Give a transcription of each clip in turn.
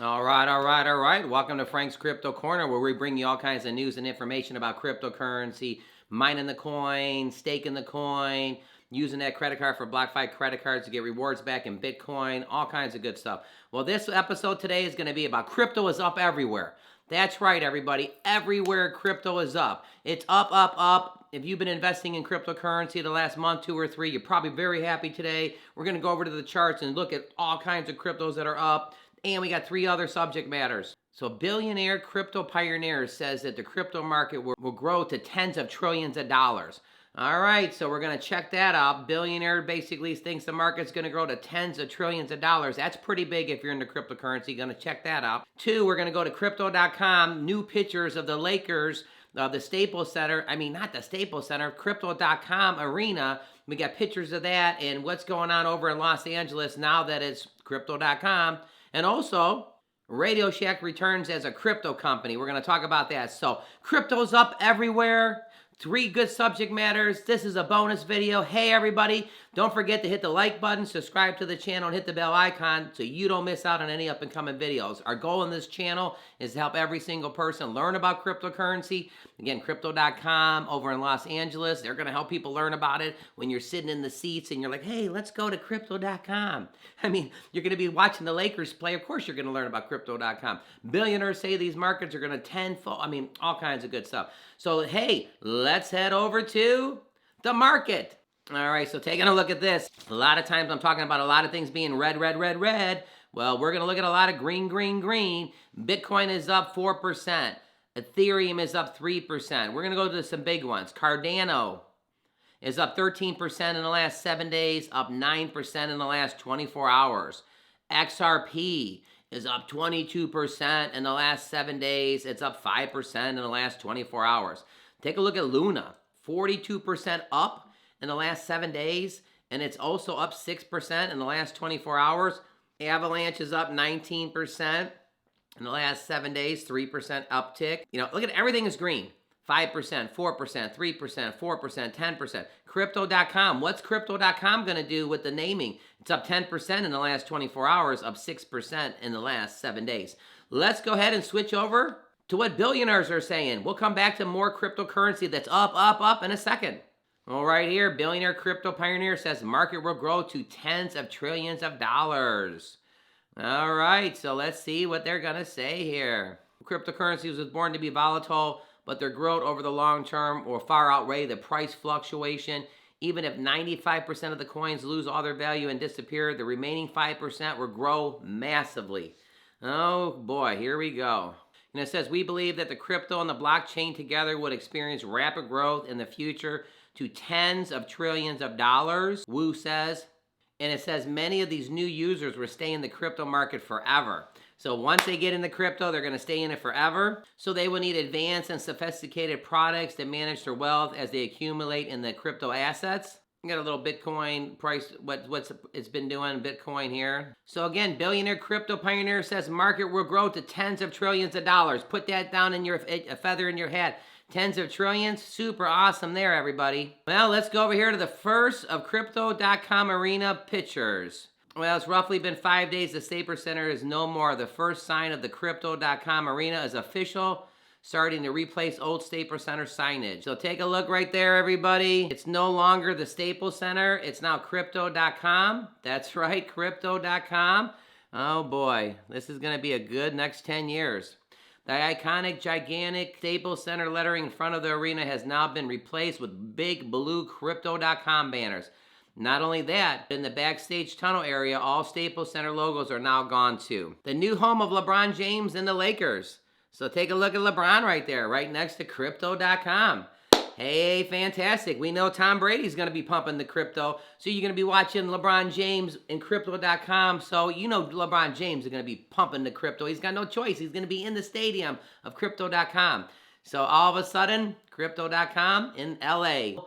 All right, all right, all right. Welcome to Frank's Crypto Corner, where we bring you all kinds of news and information about cryptocurrency, mining the coin, staking the coin, using that credit card for BlockFi credit cards to get rewards back in Bitcoin, all kinds of good stuff. Well, this episode today is going to be about crypto is up everywhere. That's right, everybody. Everywhere crypto is up. It's up, up, up. If you've been investing in cryptocurrency the last month, 2 or 3, you're probably very happy today. We're going to go over to the charts and look at all kinds of cryptos that are up. And we got 3 other subject matters. So Billionaire Crypto Pioneer says that the crypto market will grow to tens of trillions of dollars. All right, so we're going to check that out. Billionaire basically thinks the market's going to grow to tens of trillions of dollars. That's pretty big if you're into cryptocurrency. Going to check that out. 2, we're going to go to crypto.com. New pictures of the Lakers, the Staples Center. I mean, not the Staples Center, crypto.com arena. We got pictures of that and what's going on over in Los Angeles now that it's crypto.com. And also, Radio Shack returns as a crypto company. We're going to talk about that. So, crypto's up everywhere. 3 good subject matters. This is a bonus video. Hey, everybody, don't forget to hit the like button, subscribe to the channel, and hit the bell icon so you don't miss out on any up-and-coming videos. Our goal in this channel is to help every single person learn about cryptocurrency. Again, crypto.com over in Los Angeles. They're going to help people learn about it when you're sitting in the seats and you're like, hey, let's go to crypto.com. I mean, you're going to be watching the Lakers play. Of course, you're going to learn about crypto.com. Billionaires say these markets are going to tenfold. I mean, all kinds of good stuff. So, hey, let's head over to the market. All right, so taking a look at this. A lot of times I'm talking about a lot of things being red, red, red, red. Well, we're going to look at a lot of green, green, green. Bitcoin is up 4%. Ethereum is up 3%. We're going to go to some big ones. Cardano is up 13% in the last 7 days, up 9% in the last 24 hours. XRP is up 22% in the last 7 days. It's up 5% in the last 24 hours. Take a look at Luna, 42% up in the last 7 days, and it's also up 6% in the last 24 hours. Avalanche is up 19% in the last 7 days, 3% uptick. You know, look at everything is green. 5%, 4%, 3%, 4%, 10%. Crypto.com. What's Crypto.com going to do with the naming? It's up 10% in the last 24 hours, up 6% in the last 7 days. Let's go ahead and switch over to what billionaires are saying. We'll come back to more cryptocurrency that's up, up, up in a second. Well, right here, Billionaire Crypto Pioneer says market will grow to tens of trillions of dollars. All right, so let's see what they're going to say here. Cryptocurrencies was born to be volatile, but their growth over the long term will far outweigh the price fluctuation. Even if 95% of the coins lose all their value and disappear, the remaining 5% will grow massively. Oh boy, here we go. And it says, we believe that the crypto and the blockchain together would experience rapid growth in the future to tens of trillions of dollars, Wu says. And it says many of these new users will stay in the crypto market forever. So once they get in the crypto, they're going to stay in it forever. So they will need advanced and sophisticated products to manage their wealth as they accumulate in the crypto assets. We got a little Bitcoin price, what's it's been doing, Bitcoin here. So again, Billionaire Crypto Pioneer says market will grow to tens of trillions of dollars. Put that down in your a feather in your hat. Tens of trillions, super awesome there, everybody. Well, let's go over here to the first of crypto.com arena pictures. Well, it's roughly been 5 days. The Staples Center is no more. The first sign of the crypto.com arena is official, starting to replace old Staples Center signage. So take a look right there, everybody. It's no longer the Staples Center. It's now crypto.com. That's right, crypto.com. Oh boy, this is going to be a good next 10 years. The iconic, gigantic Staples Center lettering in front of the arena has now been replaced with big blue crypto.com banners. Not only that, in the backstage tunnel area, all Staples Center logos are now gone too. The new home of LeBron James and the Lakers. So take a look at LeBron right there, right next to crypto.com. Hey, fantastic. We know Tom Brady's going to be pumping the crypto. So you're going to be watching LeBron James and crypto.com. So you know LeBron James is going to be pumping the crypto. He's got no choice. He's going to be in the stadium of crypto.com. So all of a sudden, crypto.com in LA.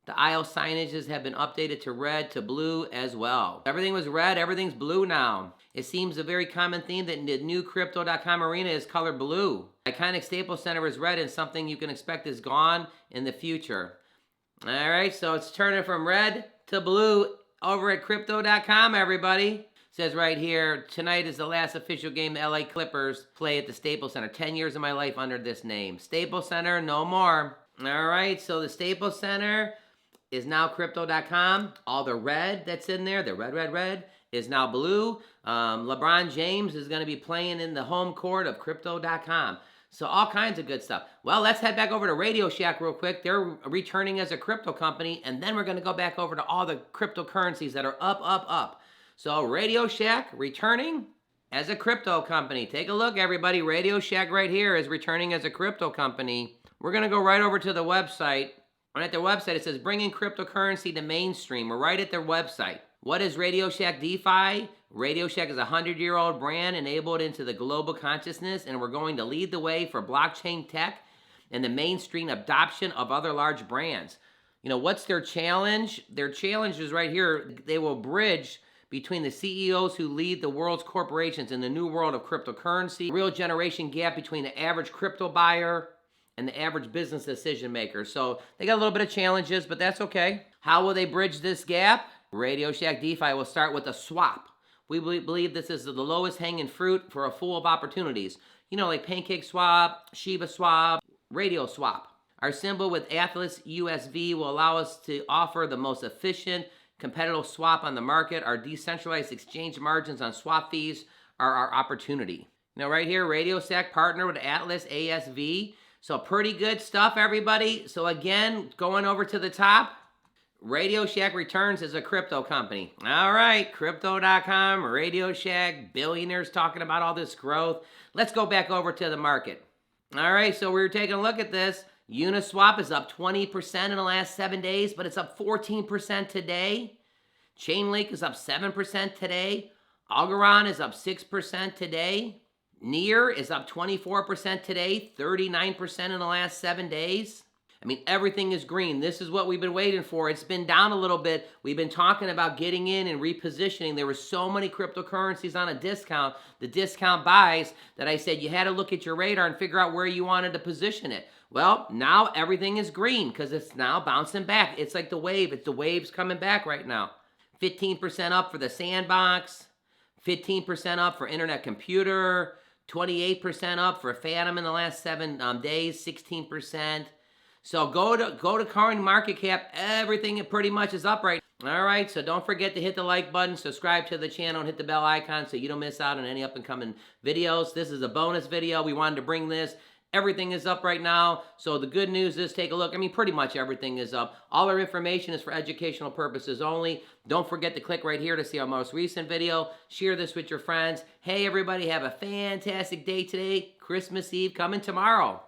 The aisle signages have been updated to red to blue as well. Everything was red, everything's blue now. It seems a very common theme that the new crypto.com arena is color blue. Iconic Staples Center is red, and something you can expect is gone in the future. All right, so it's turning from red to blue over at crypto.com, everybody. Says right here, tonight is the last official game the LA Clippers play at the Staples Center. 10 years of my life under this name. Staples Center, no more. All right, so the Staples Center is now crypto.com. All the red that's in there, the red, is now blue. LeBron James is going to be playing in the home court of crypto.com. So all kinds of good stuff. Well, let's head back over to Radio Shack real quick. They're returning as a crypto company, and then we're going to go back over to all the cryptocurrencies that are up. So Radio Shack returning as a crypto company. Take a look, everybody. Radio Shack right here is returning as a crypto company. We're going to go right over to the website. And at their website, it says bringing cryptocurrency to mainstream. We're right at their website. What is Radio Shack DeFi? Radio Shack is a 100-year-old brand enabled into the global consciousness, and we're going to lead the way for blockchain tech and the mainstream adoption of other large brands. You know, what's their challenge? Their challenge is right here. They will bridge between the CEOs who lead the world's corporations in the new world of cryptocurrency, real generation gap between the average crypto buyer and the average business decision maker. So they got a little bit of challenges, but that's okay. How will they bridge this gap? Radio Shack DeFi will start with a swap. We believe this is the lowest hanging fruit for a pool of opportunities. You know, like Pancake Swap, Shiba Swap, Radio Swap. Our symbol with Atlas USV will allow us to offer the most efficient, competitive swap on the market. Our decentralized exchange margins on swap fees are our opportunity. Now right here, Radio Shack partner with Atlas ASV. So pretty good stuff, everybody. So again, going over to the top, Radio Shack returns as a crypto company. All right, crypto.com, Radio Shack, billionaires talking about all this growth. Let's go back over to the market. All right, so we're taking a look at this. Uniswap is up 20% in the last 7 days, but it's up 14% today. Chainlink is up 7% today. Algorand is up 6% today. Near is up 24% today, 39% in the last 7 days. I mean, everything is green. This is what we've been waiting for. It's been down a little bit. We've been talking about getting in and repositioning. There were so many cryptocurrencies on a discount, the discount buys, that I said you had to look at your radar and figure out where you wanted to position it. Well, now everything is green because it's now bouncing back. It's like the wave. It's the waves coming back right now. 15% up for the Sandbox, 15% up for Internet Computer, 28% up for Phantom in the last 7 days, 16%. So go to current market cap. Everything pretty much is up right. All right, so don't forget to hit the like button, subscribe to the channel, and hit the bell icon so you don't miss out on any up-and-coming videos. This is a bonus video. We wanted to bring this. Everything is up right now. So the good news is, take a look. I mean, pretty much everything is up. All our information is for educational purposes only. Don't forget to click right here to see our most recent video. Share this with your friends. Hey, everybody, have a fantastic day today. Christmas Eve coming tomorrow.